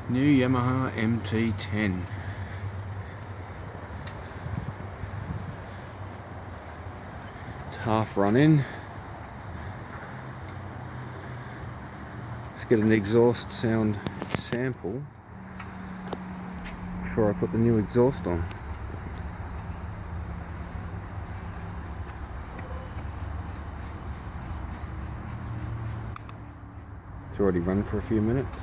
New Yamaha MT10. It's half run in. Let's get an exhaust sound sample before I put the new exhaust on. It's already run for a few minutes.